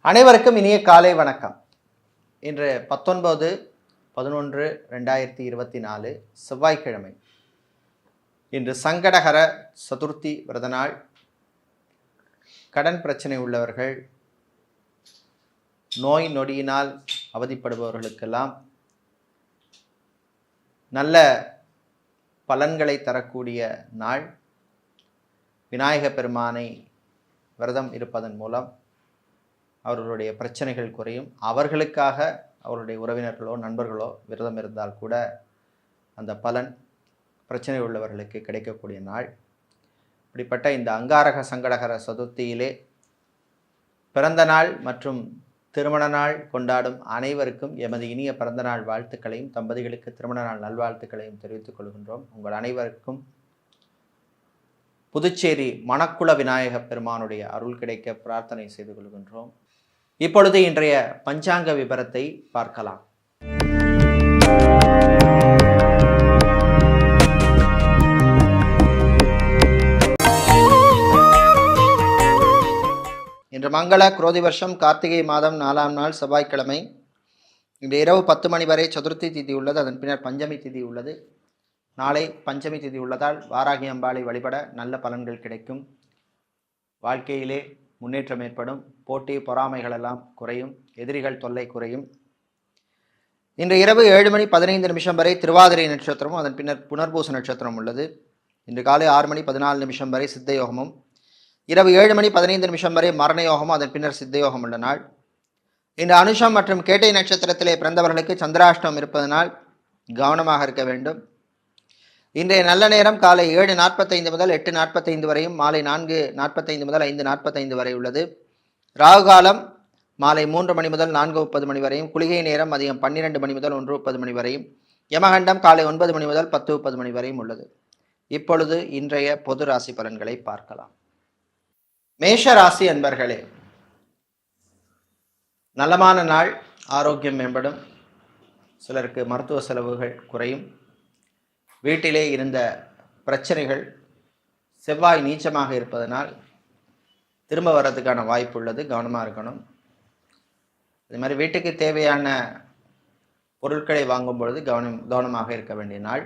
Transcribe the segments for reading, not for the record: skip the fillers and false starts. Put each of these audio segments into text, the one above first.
அனைவருக்கும் இனிய காலை வணக்கம். இன்று 19/11/2024 செவ்வாய்க்கிழமை. இன்று சங்கடஹர சதுர்த்தி விரத நாள். கடன் பிரச்சனை உள்ளவர்கள், நோய் நொடியினால் அவதிப்படுபவர்களுக்கெல்லாம் நல்ல பலன்களை தரக்கூடிய நாள். விநாயக பெருமானை விரதம் இருப்பதன் மூலம் அவர்களுடைய பிரச்சனைகள் குறையும். அவர்களுக்காக அவருடைய உறவினர்களோ நண்பர்களோ விரதம் இருந்தால் கூட அந்த பலன் பிரச்சனை உள்ளவர்களுக்கு கிடைக்கக்கூடிய நாள். இப்படிப்பட்ட இந்த அங்காரக சங்கடகர சதுர்த்தியிலே பிறந்த நாள் மற்றும் திருமண நாள் கொண்டாடும் அனைவருக்கும் எமது இனிய பிறந்த நாள் வாழ்த்துக்களையும் தம்பதிகளுக்கு திருமண நாள் நல்வாழ்த்துக்களையும் தெரிவித்துக் கொள்கின்றோம். உங்கள் அனைவருக்கும் புதுச்சேரி மணக்குள விநாயக பெருமானுடைய அருள் கிடைக்க பிரார்த்தனை செய்து கொள்கின்றோம். இப்பொழுது இன்றைய பஞ்சாங்க விபரத்தை பார்க்கலாம். இன்று மங்கள குரோதி வருஷம் கார்த்திகை மாதம் 4ஆம் நாள் செவ்வாய்க்கிழமை. இன்று இரவு 10 மணி வரை சதுர்த்தி திதி உள்ளது. அதன் பின்னர் பஞ்சமி திதி உள்ளது. நாளை பஞ்சமி திதி உள்ளதால் வாராகி அம்பாளை வழிபட நல்ல பலன்கள் கிடைக்கும். வாழ்க்கையிலே முன்னேற்றம் ஏற்படும். போட்டி பொறாமைகள் எல்லாம் குறையும். எதிரிகள் தொல்லை குறையும். இன்று இரவு 7:15 வரை திருவாதிரை நட்சத்திரமும் அதன் பின்னர் புனர்பூச நட்சத்திரம் உள்ளது. இன்று காலை 6:14 வரை சித்த யோகமும், இரவு 7:15 வரை மரண யோகமும் அதன் பின்னர் சித்த யோகம் உள்ள நாள். இந்த அனுஷம் மற்றும் கேட்டை நட்சத்திரத்திலே பிறந்தவர்களுக்கு சந்திராஷ்டம் இருப்பதனால் கவனமாக இருக்க வேண்டும். இன்றைய நல்ல நேரம் காலை 7:45 முதல் 8:45 வரையும், மாலை 4:45 முதல் 5:45 வரை உள்ளது. ராகு காலம் மாலை 3 மணி முதல் 4:30 மணி வரையும், குளிகை நேரம் மதியம் 12 மணி முதல் 1:30 மணி வரையும், யமகண்டம் காலை 9 மணி முதல் 10:30 மணி வரையும் உள்ளது. இப்பொழுது இன்றைய பொது ராசி பலன்களை பார்க்கலாம். மேஷ ராசி அன்பர்களே, நலமான நாள். ஆரோக்கியம் மேம்படும். சிலருக்கு மருத்துவ செலவுகள் குறையும். வீட்டிலே இருந்த பிரச்சனைகள் செவ்வாய் நீச்சமாக இருப்பதனால் திரும்ப வர்றதுக்கான வாய்ப்பு உள்ளது. கவனமாக இருக்கணும். அதே மாதிரி வீட்டுக்கு தேவையான பொருட்களை வாங்கும் பொழுது கவனமாக இருக்க வேண்டிய நாள்.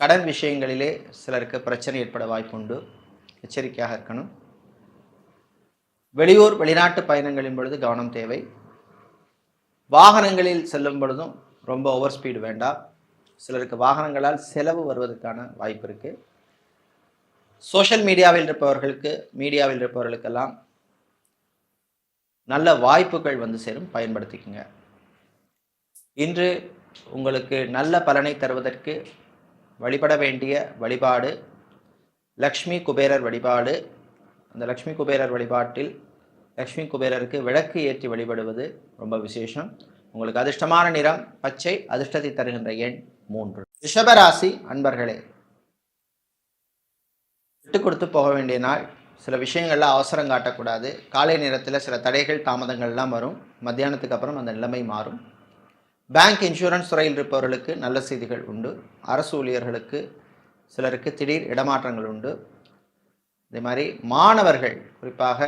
கடன் விஷயங்களிலே சிலருக்கு பிரச்சனை ஏற்பட வாய்ப்பு உண்டு. எச்சரிக்கையாக இருக்கணும். வெளியூர் வெளிநாட்டு பயணங்களின் பொழுது கவனம் தேவை. வாகனங்களில் செல்லும் பொழுதும் ரொம்ப ஓவர் ஸ்பீடு வேண்டாம். சிலருக்கு வாகனங்களால் செலவு வருவதற்கான வாய்ப்பு இருக்குது. சோஷியல் மீடியாவில் இருப்பவர்களுக்கெல்லாம் நல்ல வாய்ப்புகள் வந்து சேரும். பயன்படுத்திக்கங்க. இன்று உங்களுக்கு நல்ல பலனை தருவதற்கு வழிபட வேண்டிய வழிபாடு லக்ஷ்மி குபேரர் வழிபாடு. அந்த லக்ஷ்மி குபேரர் வழிபாட்டில் லக்ஷ்மி குபேரருக்கு விளக்கு ஏற்றி வழிபடுவது ரொம்ப விசேஷம். உங்களுக்கு அதிர்ஷ்டமான நிறம் பச்சை. அதிர்ஷ்டத்தை தருகின்ற எண் 3. ரிஷபராசி அன்பர்களே, விட்டு கொடுத்து போக வேண்டிய நாள். சில விஷயங்கள்ல அவசரம் காட்டக்கூடாது. காலை நேரத்தில் சில தடைகள் தாமதங்கள்லாம் வரும். மத்தியானத்துக்கு அப்புறம் அந்த நிலைமை மாறும். பேங்க் இன்சூரன்ஸ் துறையில் இருப்பவர்களுக்கு நல்ல செய்திகள் உண்டு. அரசு ஊழியர்களுக்கு சிலருக்கு திடீர் இடமாற்றங்கள் உண்டு. இதே மாதிரி மாணவர்கள், குறிப்பாக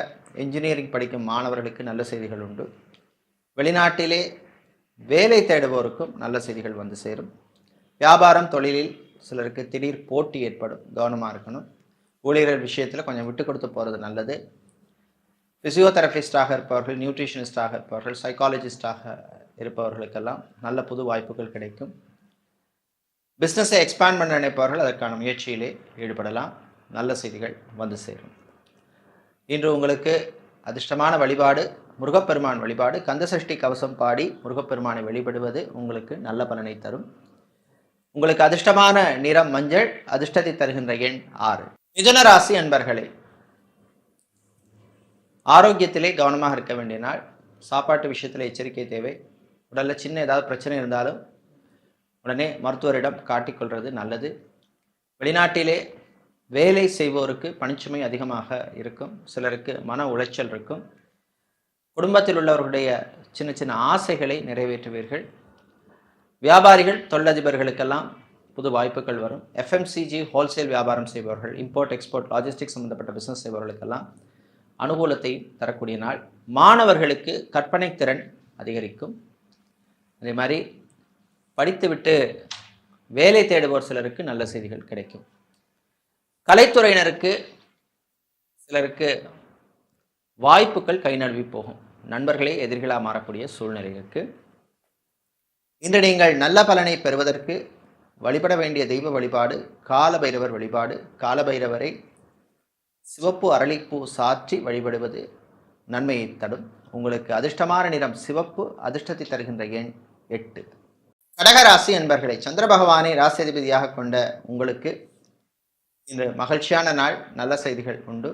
என்ஜினியரிங் படிக்கும் மாணவர்களுக்கு நல்ல செய்திகள் உண்டு. வெளிநாட்டிலே வேலை தேடுவோருக்கும் நல்ல செய்திகள் வந்து சேரும். வியாபாரம் தொழிலில் சிலருக்கு திடீர் போட்டி ஏற்படும். கவனமாக இருக்கணும். ஊழியர்கள் விஷயத்தில் கொஞ்சம் விட்டு கொடுத்து போகிறது நல்லது. ஃபிசியோதெரபிஸ்டாக இருப்பவர்கள், நியூட்ரிஷனிஸ்டாக இருப்பவர்கள், சைக்காலஜிஸ்டாக இருப்பவர்களுக்கெல்லாம் நல்ல புது வாய்ப்புகள் கிடைக்கும். பிஸ்னஸை எக்ஸ்பேண்ட் பண்ண நினைப்பவர்கள் அதற்கான முயற்சியிலே ஈடுபடலாம். நல்ல செய்திகள் வந்து சேரும். இன்று உங்களுக்கு அதிர்ஷ்டமான வழிபாடு முருகப்பெருமான் வழிபாடு. கந்தசஷ்டி கவசம் பாடி முருகப்பெருமானை வழிபடுவது உங்களுக்கு நல்ல பலனை தரும். உங்களுக்கு அதிர்ஷ்டமான நிறம் மஞ்சள். அதிர்ஷ்டத்தை தருகின்ற எண் 6. மிதுன ராசி அன்பர்களே, ஆரோக்கியத்திலே கவனமாக இருக்க வேண்டிய நாள். சாப்பாட்டு விஷயத்தில் எச்சரிக்கை தேவை. உடலில் சின்ன ஏதாவது பிரச்சனை இருந்தாலும் உடனே மருத்துவரிடம் காட்டிக்கொள்வது நல்லது. வெளிநாட்டிலே வேலை செய்வோருக்கு பணிச்சுமை அதிகமாக இருக்கும். சிலருக்கு மன உளைச்சல் இருக்கும். குடும்பத்தில் உள்ளவர்களுடைய சின்ன சின்ன ஆசைகளை நிறைவேற்றுவீர்கள். வியாபாரிகள், தொழிலதிபர்களுக்கெல்லாம் புது வாய்ப்புகள் வரும். எஃப்எம்சிஜி ஹோல்சேல் வியாபாரம் செய்பவர்கள், இம்போர்ட் எக்ஸ்போர்ட் லாஜிஸ்டிக்ஸ் சம்பந்தப்பட்ட பிஸ்னஸ் செய்பவர்களுக்கெல்லாம் அனுகூலத்தை தரக்கூடிய நாள். மாணவர்களுக்கு கற்பனை திறன் அதிகரிக்கும். அதே மாதிரி படித்துவிட்டு வேலை தேடுவோர் சிலருக்கு நல்ல செய்திகள் கிடைக்கும். கலைத்துறையினருக்கு சிலருக்கு வாய்ப்புகள் கை நழுவி போகும். நண்பர்களே எதிரிகளாக மாறக்கூடிய சூழ்நிலை இருக்கு. இன்று நீங்கள் நல்ல பலனை பெறுவதற்கு வழிபட வேண்டிய தெய்வ வழிபாடு காலபைரவர் வழிபாடு. காலபைரவரை சிவப்பு அரளிப்பூ சாற்றி வழிபடுவது நன்மையை தரும். உங்களுக்கு அதிர்ஷ்டமான நிறம் சிவப்பு. அதிர்ஷ்டத்தை தருகின்ற எண் 8. கடகராசி என்பர்களை சந்திர பகவானை ராசி அதிபதியாக கொண்ட உங்களுக்கு இன்று மகிழ்ச்சியான நாள். நல்ல செய்திகள் உண்டு.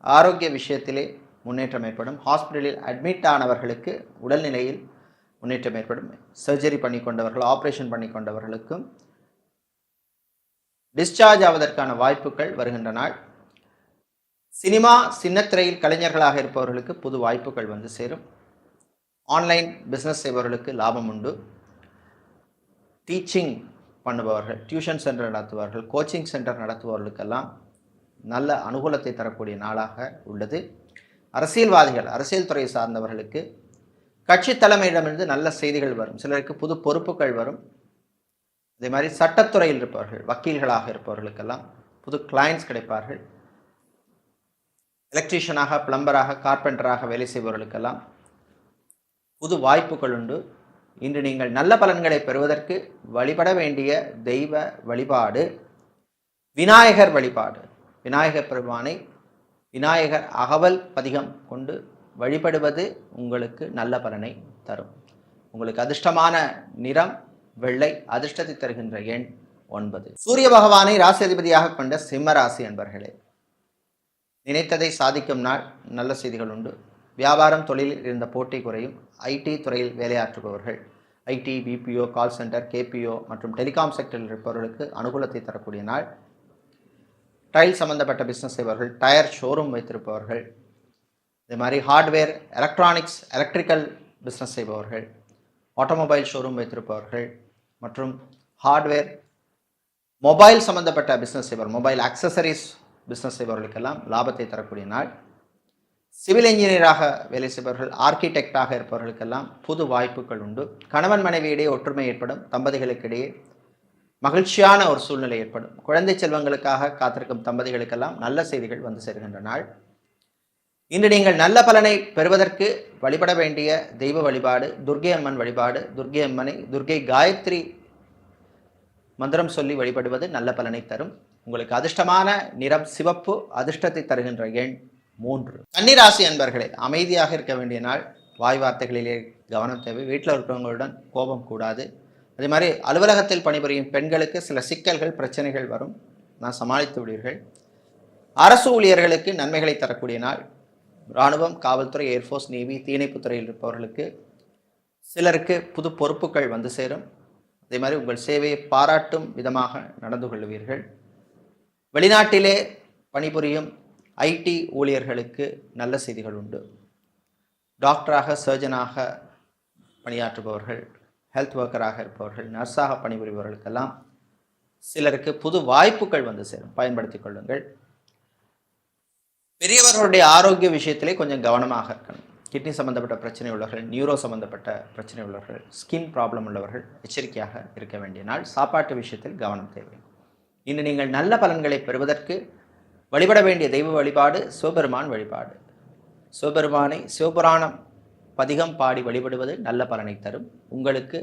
ஆரோக்கிய விஷயத்திலே முன்னேற்றம் ஏற்படும். ஹாஸ்பிட்டலில் அட்மிட் ஆனவர்களுக்கு உடல்நிலையில் முன்னேற்றம் ஏற்படும். சர்ஜரி பண்ணி கொண்டவர்கள், ஆப்ரேஷன் பண்ணி கொண்டவர்களுக்கும் டிஸ்சார்ஜ் ஆவதற்கான வாய்ப்புகள் வருகின்ற நாள். சினிமா சின்னத்திரையில் கலைஞர்களாக இருப்பவர்களுக்கு புது வாய்ப்புகள் வந்து சேரும். ஆன்லைன் பிஸ்னஸ் செய்பவர்களுக்கு லாபம் உண்டு. டீச்சிங் பண்ணுபவர்கள், டியூஷன் சென்டர் நடத்துபவர்கள், கோச்சிங் சென்டர் நடத்துபவர்களுக்கெல்லாம் நல்ல அனுகூலத்தை தரக்கூடிய நாளாக உள்ளது. அரசியல்வாதிகள், அரசியல் துறை சார்ந்தவர்களுக்கு கட்சி தலைமையிடமிருந்து நல்ல செய்திகள் வரும். சிலருக்கு புது பொறுப்புகள் வரும். அதே மாதிரி சட்டத்துறையில் இருப்பவர்கள், வக்கீல்களாக இருப்பவர்களுக்கெல்லாம் புது கிளைண்ட்ஸ் கிடைப்பார்கள். எலக்ட்ரீஷியனாக, பிளம்பராக, கார்பெண்டராக வேலை செய்பவர்களுக்கெல்லாம் புது வாய்ப்புகள் உண்டு. இன்று நீங்கள் நல்ல பலன்களை பெறுவதற்கு வழிபட வேண்டிய தெய்வ வழிபாடு விநாயகர் வழிபாடு. விநாயகர் பெருமானை விநாயகர் அகவல் பதிகம் கொண்டு வழிபடுவது உங்களுக்கு நல்ல பலனை தரும். உங்களுக்கு அதிர்ஷ்டமான நிறம் வெள்ளை. அதிர்ஷ்டத்தை தருகின்ற எண் 9. சூரிய பகவானை ராசி அதிபதியாக கொண்ட சிம்ம ராசி அன்பர்களே, நினைத்ததை சாதிக்கும் நாள். நல்ல செய்திகள் உண்டு. வியாபாரம் தொழிலில் இருந்த போட்டி குறையும். ஐடி துறையில் வேலையாற்றுபவர்கள், ID, BPO, call centre, KPO மற்றும் டெலிகாம் செக்டரில் இருப்பவர்களுக்கு அனுகூலத்தை தரக்கூடிய நாள். டைல் சம்பந்தப்பட்ட பிஸ்னஸ் செய்பவர்கள், டயர் ஷோரூம் வைத்திருப்பவர்கள், இதே மாதிரி ஹார்ட்வேர், எலக்ட்ரானிக்ஸ், எலக்ட்ரிக்கல் பிஸ்னஸ் செய்பவர்கள், ஆட்டோமொபைல் ஷோரூம் வைத்திருப்பவர்கள் மற்றும் ஹார்ட்வேர் மொபைல் சம்பந்தப்பட்ட பிஸ்னஸ் செய்பவர், மொபைல் அக்சசரிஸ் பிஸ்னஸ் செய்பவர்களுக்கெல்லாம் லாபத்தை தரக்கூடிய நாள். சிவில் இன்ஜினியராக வேலை செய்பவர்கள், ஆர்கிடெக்டாக இருப்பவர்களுக்கெல்லாம் புது வாய்ப்புகள் உண்டு. கணவன் மனைவியிடையே ஒற்றுமை ஏற்படும். தம்பதிகளுக்கிடையே மகிழ்ச்சியான ஒரு சூழ்நிலை ஏற்படும். குழந்தை செல்வங்களுக்காக காத்திருக்கும் தம்பதிகளுக்கெல்லாம் நல்ல செய்திகள் வந்து சேர்கின்ற நாள். இன்று நீங்கள் நல்ல பலனை பெறுவதற்கு வழிபட வேண்டிய தெய்வ வழிபாடு துர்க்கை அம்மன் வழிபாடு. துர்க்கை அம்மனை துர்க்கை காயத்ரி மந்திரம் சொல்லி வழிபடுவது நல்ல பலனை தரும். உங்களுக்கு அதிர்ஷ்டமான நிறம் சிவப்பு. அதிர்ஷ்டத்தை தருகின்ற எண் 3. கன்னிராசி அன்பர்களே, அமைதியாக இருக்க வேண்டிய நாள். வாய் வார்த்தைகளிலே கவனம் தேவை. வீட்டில் இருக்கிறவங்களுடன் கோபம் கூடாது. அதே மாதிரி அலுவலகத்தில் பணிபுரியும் பெண்களுக்கு சில சிக்கல்கள், பிரச்சனைகள் வரும். நான் சமாளித்து விடுவீர்கள். அரசு ஊழியர்களுக்கு நன்மைகளை தரக்கூடிய நாள். இராணுவம், காவல்துறை, ஏர்ஃபோர்ஸ், நேவி, தீயணைப்பு துறையில் இருப்பவர்களுக்கு சிலருக்கு புது பொறுப்புகள் வந்து சேரும். அதே மாதிரி உங்கள் சேவையை பாராட்டும் விதமாக நடந்து கொள்வீர்கள். வெளிநாட்டிலே பணிபுரியும் ஐடி ஊழியர்களுக்கு நல்ல செய்திகள் உண்டு. டாக்டராக, சர்ஜனாக பணியாற்றுபவர்கள், ஹெல்த் ஒர்க்கராக இருப்பவர்கள், நர்ஸாக பணிபுரிபவர்களுக்கெல்லாம் சிலருக்கு புது வாய்ப்புகள் வந்து சேரும். பயன்படுத்திக் கொள்ளுங்கள். பெரியவர்களுடைய ஆரோக்கிய விஷயத்திலே கொஞ்சம் கவனமாக இருக்கணும். கிட்னி சம்பந்தப்பட்ட பிரச்சனை உள்ளவர்கள், நியூரோ சம்பந்தப்பட்ட பிரச்சனை உள்ளவர்கள், ஸ்கின் ப்ராப்ளம் உள்ளவர்கள் எச்சரிக்கையாக இருக்க வேண்டிய நாள். சாப்பாட்டு விஷயத்தில் கவனம் தேவை. இன்று நீங்கள் நல்ல பலன்களை பெறுவதற்கு வழிபட வேண்டிய தெய்வ வழிபாடு சிவபெருமான் வழிபாடு. சிவபெருமானை சிவபுராணம் பதிகம் பாடி வழிபடுவது நல்ல பலனை தரும். உங்களுக்கு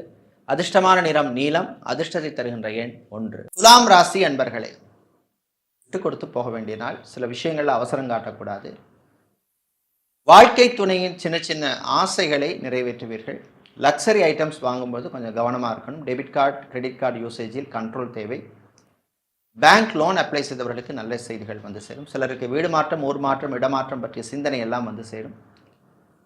அதிர்ஷ்டமான நிறம் நீலம். அதிர்ஷ்டத்தை தருகின்ற எண் 1. துலாம் ராசி அன்பர்களே, விட்டு கொடுத்து போக வேண்டிய நாள். சில விஷயங்களில் அவசரம் காட்டக்கூடாது. வாழ்க்கை துணையின் சின்ன சின்ன ஆசைகளை நிறைவேற்றுவீர்கள். லக்ஸரி ஐட்டம்ஸ் வாங்கும்போது கொஞ்சம் கவனமாக இருக்கணும். டெபிட் கார்டு, கிரெடிட் கார்டு யூசேஜில் கண்ட்ரோல் தேவை. பேங்க் லோன் அப்ளை செய்தவர்களுக்கு நல்ல செய்திகள் வந்து சேரும். சிலருக்கு வீடு மாற்றம், ஊர் மாற்றம், இடமாற்றம் பற்றிய சிந்தனை எல்லாம் வந்து சேரும்.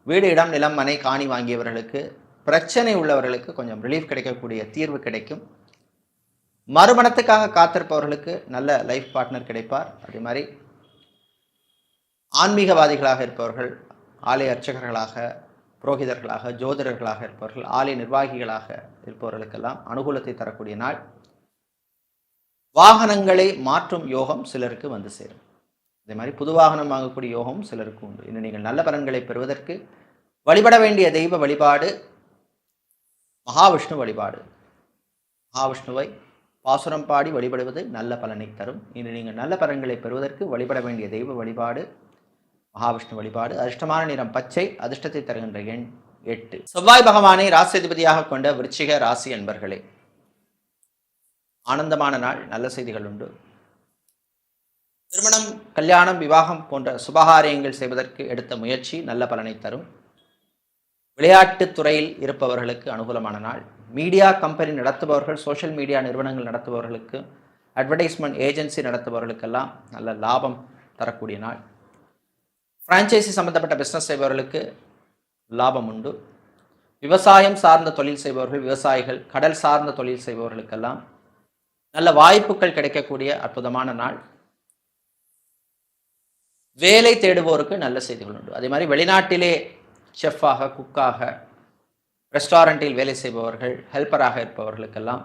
வீடு, இடம், நிலம், மனை, காணி வாங்கியவர்களுக்கு, பிரச்சனை உள்ளவர்களுக்கு கொஞ்சம் ரிலீஃப் கிடைக்கக்கூடிய தீர்வு கிடைக்கும். மறுமணத்துக்காக காத்திருப்பவர்களுக்கு நல்ல லைஃப் பார்ட்னர் கிடைப்பார். அதே மாதிரி ஆன்மீகவாதிகளாக இருப்பவர்கள், ஆலய அர்ச்சகர்களாக, புரோகிதர்களாக, ஜோதிடர்களாக இருப்பவர்கள், ஆலய நிர்வாகிகளாக இருப்பவர்களுக்கெல்லாம் அனுகூலத்தை தரக்கூடிய நாள். வாகனங்களை மாற்றும் யோகம் சிலருக்கு வந்து சேரும். அதே மாதிரி புது வாகனம் வாங்கக்கூடிய யோகம் சிலருக்கு உண்டு. இன்னும் நீங்கள் நல்ல பலன்களை பெறுவதற்கு வழிபட வேண்டிய தெய்வ வழிபாடு மகாவிஷ்ணு வழிபாடு. மகாவிஷ்ணுவை பாசுரம் பாடி வழிபடுவது நல்ல பலனை தரும். இன்று நீங்கள் நல்ல பலன்களை பெறுவதற்கு வழிபட வேண்டிய தெய்வ வழிபாடு மகாவிஷ்ணு வழிபாடு. அதிர்ஷ்டமான நிறம் பச்சை. அதிர்ஷ்டத்தை தருகின்ற எண் 8. செவ்வாய் பகவானை ராசிதிபதியாக கொண்ட விருச்சிக ராசி அன்பர்களே, ஆனந்தமான நாள். நல்ல செய்திகள் உண்டு. திருமணம், கல்யாணம், விவாகம் போன்ற சுபகாரியங்கள் செய்வதற்கு எடுத்த முயற்சி நல்ல பலனை தரும். விளையாட்டுத் துறையில் இருப்பவர்களுக்கு அனுகூலமான நாள். மீடியா கம்பெனி நடத்துபவர்கள், சோஷியல் மீடியா நிறுவனங்கள் நடத்துபவர்களுக்கு, அட்வர்டைஸ்மெண்ட் ஏஜென்சி நடத்துபவர்களுக்கெல்லாம் நல்ல லாபம் தரக்கூடிய நாள். ஃப்ரான்ச்சைசி சம்பந்தப்பட்ட பிஸ்னஸ் செய்பவர்களுக்கு லாபம் உண்டு. விவசாயம் சார்ந்த தொழில் செய்பவர்கள், விவசாயிகள், கடல் சார்ந்த தொழில் செய்பவர்களுக்கெல்லாம் நல்ல வாய்ப்புகள் கிடைக்கக்கூடிய அற்புதமான நாள். வேலை தேடுவோருக்கு நல்ல செய்திகள் உண்டு. அதே மாதிரி வெளிநாட்டிலே ஷெஃபாக, குக்காக, ரெஸ்டாரண்ட்டில் வேலை செய்பவர்கள், ஹெல்ப்பராக இருப்பவர்களுக்கெல்லாம்,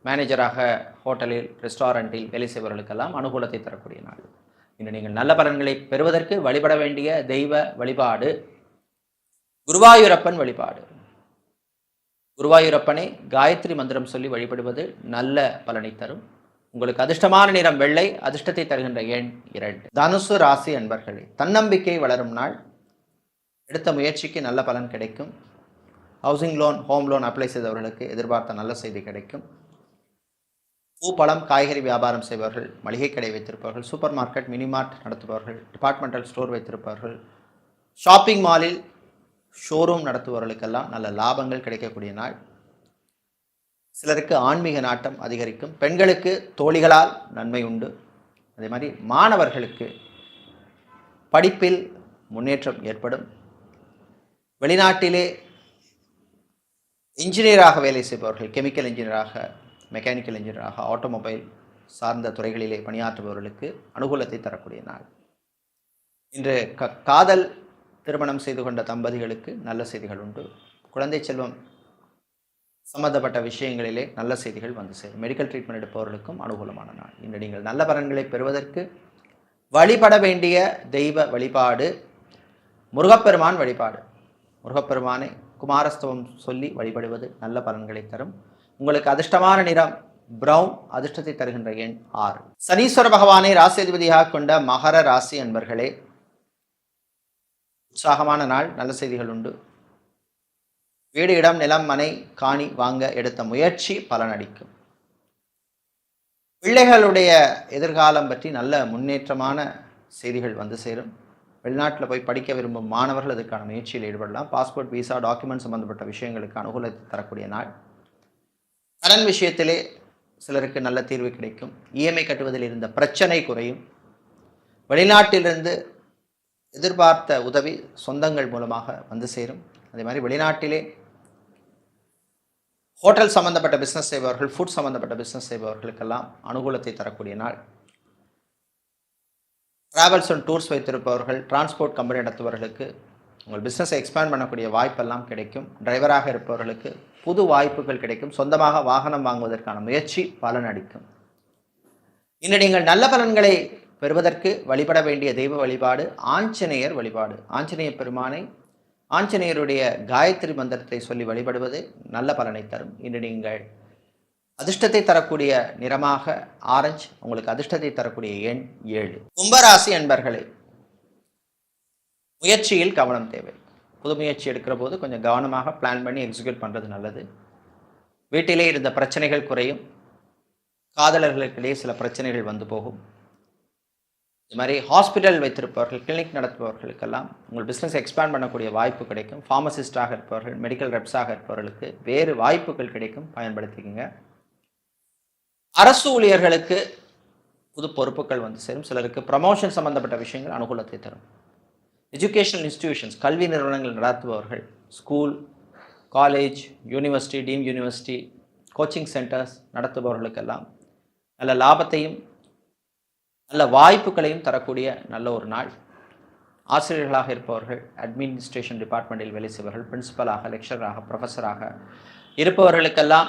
மேனேஜராக ஹோட்டலில், ரெஸ்டாரண்ட்டில் வேலை செய்பவர்களுக்கெல்லாம் அனுகூலத்தை தரக்கூடிய நாள். இன்று நீங்கள் நல்ல பலன்களை பெறுவதற்கு வழிபட வேண்டிய தெய்வ வழிபாடு குருவாயூரப்பன் வழிபாடு. குருவாயூரப்பனை காயத்ரி மந்திரம் சொல்லி வழிபடுவது நல்ல பலனை தரும். உங்களுக்கு அதிர்ஷ்டமான நிறம் வெள்ளை. அதிர்ஷ்டத்தை தருகின்ற எண் 2. தனுசு ராசி அன்பர்களே, தன்னம்பிக்கை வளரும் நாள். எடுத்த முயற்சிக்கு நல்ல பலன் கிடைக்கும். Housing loan, home loan apply செய்தவர்களுக்கு எதிர்பார்த்த நல்ல செய்தி கிடைக்கும். பூ, பழம், காய்கறி வியாபாரம் செய்பவர்கள், மளிகை கடை வைத்திருப்பவர்கள், சூப்பர் மார்க்கெட், மினி மார்ட் நடத்துபவர்கள், டிபார்ட்மெண்டல் ஸ்டோர் வைத்திருப்பவர்கள், ஷாப்பிங் மாலில் ஷோரூம் நடத்துபவர்களுக்கெல்லாம் நல்ல லாபங்கள் கிடைக்கக்கூடிய நாள். சிலருக்கு ஆன்மீக நாட்டம் அதிகரிக்கும். பெண்களுக்கு தோழிகளால் நன்மை உண்டு. அதே மாதிரி மாணவர்களுக்கு படிப்பில் முன்னேற்றம் ஏற்படும். வெளிநாட்டிலே இன்ஜினியராக வேலை செய்பவர்கள், கெமிக்கல் இன்ஜினியராக, மெக்கானிக்கல் இன்ஜினியராக, ஆட்டோமொபைல் சார்ந்த துறைகளிலே பணியாற்றுபவர்களுக்கு அனுகூலத்தை தரக்கூடிய நாள். இன்று காதல் திருமணம் செய்து கொண்ட தம்பதிகளுக்கு நல்ல செய்திகள் உண்டு. குழந்தை செல்வம் சம்பந்தப்பட்ட விஷயங்களிலே நல்ல செய்திகள் வந்து சேரும். மெடிக்கல் ட்ரீட்மெண்ட் எடுப்பவர்களுக்கும் அனுகூலமான நாள். இன்று நீங்கள் நல்ல பலன்களை பெறுவதற்கு வழிபட வேண்டிய தெய்வ வழிபாடு முருகப்பெருமான் வழிபாடு. முருகப்பெருமானை குமாரஸ்தவம் சொல்லி வழிபடுவது நல்ல பலன்களை தரும். உங்களுக்கு அதிர்ஷ்டமான நிறம் பிரவுன். அதிர்ஷ்டத்தை தருகின்ற எண் 6. சனீஸ்வர பகவானை ராசிதிபதியாக கொண்ட மகர ராசி அன்பர்களே, உற்சாகமான நாள். நல்ல செய்திகள் உண்டு. வீடு, இடம், நிலம், மனை, காணி வாங்க எடுத்த முயற்சி பலனளிக்கும். பிள்ளைகளுடைய எதிர்காலம் பற்றி நல்ல முன்னேற்றமான செய்திகள் வந்து சேரும். வெளிநாட்டில் போய் படிக்க விரும்பும் மாணவர்கள் அதற்கான முயற்சியில் ஈடுபடலாம். பாஸ்போர்ட், விசா, டாக்குமெண்ட் சம்பந்தப்பட்ட விஷயங்களுக்கு அனுகூலத்தை தரக்கூடிய நாள். கடன் விஷயத்திலே சிலருக்கு நல்ல தீர்வு கிடைக்கும். இஎம்ஐ கட்டுவதில் இருந்த பிரச்சனை குறையும். வெளிநாட்டிலிருந்து எதிர்பார்த்த உதவி சொந்தங்கள் மூலமாக வந்து சேரும். அதே மாதிரி வெளிநாட்டிலே ஹோட்டல் சம்பந்தப்பட்ட பிஸ்னஸ் செய்பவர்கள், ஃபுட் சம்பந்தப்பட்ட பிஸ்னஸ் செய்பவர்களுக்கெல்லாம் அனுகூலத்தை தரக்கூடிய நாள். டிராவல்ஸ் அண்ட் டூர்ஸ் வைத்திருப்பவர்கள், டிரான்ஸ்போர்ட் கம்பெனி நடத்துபவர்களுக்கு உங்கள் பிஸ்னஸை எக்ஸ்பேண்ட் பண்ணக்கூடிய வாய்ப்பெல்லாம் கிடைக்கும். டிரைவராக இருப்பவர்களுக்கு புது வாய்ப்புகள் கிடைக்கும். சொந்தமாக வாகனம் வாங்குவதற்கான முயற்சி பலனளிக்கும். இன்று நீங்கள் நல்ல பலன்களை பெறுவதற்கு வழிபட வேண்டிய தெய்வ வழிபாடு ஆஞ்சநேயர் வழிபாடு. ஆஞ்சநேய பெருமானை, ஆஞ்சநேயருடைய காயத்ரி மந்திரத்தை சொல்லி வழிபடுவது நல்ல பலனை தரும். இன்று நீங்கள் அதிர்ஷ்டத்தை தரக்கூடிய நிறமாக ஆரஞ்சு. உங்களுக்கு அதிர்ஷ்டத்தை தரக்கூடிய எண் 7. கும்பராசி அன்பர்களே, முயற்சியில் கவனம் தேவை. புது முயற்சி எடுக்கிற போது கொஞ்சம் கவனமாக பிளான் பண்ணி எக்ஸிக்யூட் பண்ணுறது நல்லது. வீட்டிலே இருந்த பிரச்சனைகள் குறையும். காதலர்களுக்கிடையே சில பிரச்சனைகள் வந்து போகும். இது மாதிரி ஹாஸ்பிட்டல் வைத்திருப்பவர்கள், கிளினிக் நடத்துபவர்களுக்கெல்லாம் உங்கள் பிஸ்னஸ் எக்ஸ்பேண்ட் பண்ணக்கூடிய வாய்ப்பு கிடைக்கும். ஃபார்மசிஸ்டாக இருப்பவர்கள், மெடிக்கல் ரெப்ஸாக இருப்பவர்களுக்கு வேறு வாய்ப்புகள் கிடைக்கும், பயன்படுத்திக்கங்க. அரசு ஊழியர்களுக்கு புது பொறுப்புகள் வந்து சேரும். சிலருக்கு ப்ரமோஷன் சம்பந்தப்பட்ட விஷயங்கள் அனுகூலத்தை தரும். எஜுகேஷனல் இன்ஸ்டிடியூஷன்ஸ், கல்வி நிறுவனங்கள் நடத்துபவர்கள், school, college, university, deemed university, coaching centres நடத்துபவர்களுக்கெல்லாம் நல்ல லாபத்தையும் நல்ல வாய்ப்புகளையும் தரக்கூடிய நல்ல ஒரு நாள். ஆசிரியர்களாக இருப்பவர்கள், அட்மினிஸ்ட்ரேஷன் டிபார்ட்மெண்ட்டில் வேலை செய்பவர்கள், பிரின்சிபலாக, லெக்சராக, ப்ரொஃபஸராக இருப்பவர்களுக்கெல்லாம்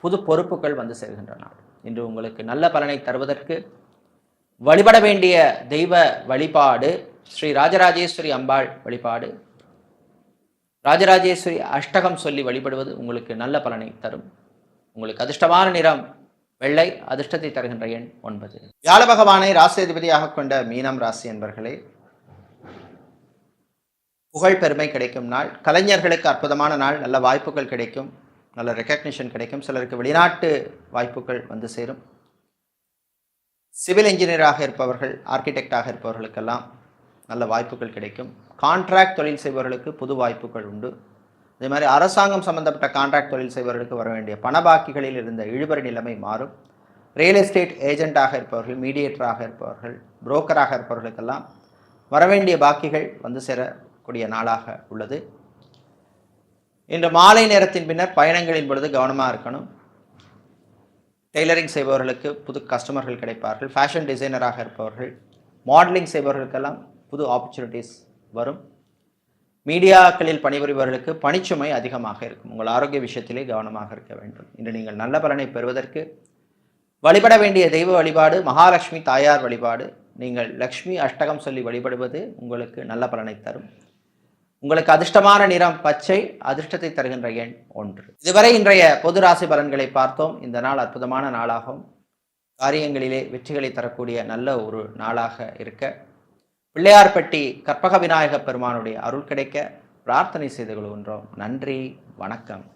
புது பொறுப்புகள் வந்து சேர்கின்ற நாள். இன்று உங்களுக்கு நல்ல பலனை தருவதற்கு வழிபட வேண்டிய தெய்வ வழிபாடு ஸ்ரீ ராஜராஜேஸ்வரி அம்பாள் வழிபாடு. ராஜராஜேஸ்வரி அஷ்டகம் சொல்லி வழிபடுவது உங்களுக்கு நல்ல பலனை தரும். உங்களுக்கு அதிர்ஷ்டமான நிறம் வெள்ளை, அதிர்ஷ்டத்தை தருகின்ற எண் 9. வியாழ பகவானை ராசியதிபதியாக கொண்ட மீனம் ராசி என்பர்களே, புகழ் பெருமை கிடைக்கும் நாள். கலைஞர்களுக்கு அற்புதமான நாள். நல்ல வாய்ப்புகள் கிடைக்கும், நல்ல ரெக்கக்னிஷன் கிடைக்கும். சிலருக்கு வெளிநாட்டு வாய்ப்புகள் வந்து சேரும். சிவில் இன்ஜினியராக இருப்பவர்கள், ஆர்கிடெக்டாக இருப்பவர்களுக்கெல்லாம் நல்ல வாய்ப்புகள் கிடைக்கும். கான்ட்ராக்ட் தொழில் செய்பவர்களுக்கு புது வாய்ப்புகள் உண்டு. அதே மாதிரி அரசாங்கம் சம்பந்தப்பட்ட கான்ட்ராக்ட் தொழில் செய்பவர்களுக்கு வர வேண்டிய பணபாக்கிகளில் இருந்த இழுபறி நிலைமை மாறும். ரியல் எஸ்டேட் ஏஜென்ட்டாக இருப்பவர்கள், மீடியேட்டராக இருப்பவர்கள், புரோக்கராக இருப்பவர்களுக்கெல்லாம் வரவேண்டிய பாக்கிகள் வந்து சேரக்கூடிய நாளாக உள்ளது. இன்று மாலை நேரத்தின் பின்னர் பயணங்களின் பொழுது கவனமாக இருக்கணும். டெய்லரிங் செய்பவர்களுக்கு புது கஸ்டமர்கள் கிடைப்பார்கள். ஃபேஷன் டிசைனராக இருப்பவர்கள், மாடலிங் செய்பவர்களுக்கெல்லாம் புது ஆப்பர்ச்சுனிட்டிஸ் வரும். மீடியாக்களில் பணிபுரிபவர்களுக்கு பணிச்சுமை அதிகமாக இருக்கும். உங்கள் ஆரோக்கிய விஷயத்திலே கவனமாக இருக்க வேண்டும். இன்று நீங்கள் நல்ல பலனை பெறுவதற்கு வழிபட வேண்டிய தெய்வ வழிபாடு மகாலட்சுமி தாயார் வழிபாடு. நீங்கள் லக்ஷ்மி அஷ்டகம் சொல்லி வழிபடுவது உங்களுக்கு நல்ல பலனை தரும். உங்களுக்கு அதிர்ஷ்டமான நிறம் பச்சை, அதிர்ஷ்டத்தை தருகின்ற எண் 1. இதுவரை இன்றைய பொது ராசி பலன்களை பார்த்தோம். இந்த நாள் அற்புதமான நாளாகும். காரியங்களிலே வெற்றிகளை தரக்கூடிய நல்ல ஒரு நாளாக இருக்க பிள்ளையார்பட்டி கற்பக விநாயக பெருமானுடைய அருள் கிடைக்க பிரார்த்தனை செய்து கொள்கின்றோம். நன்றி, வணக்கம்.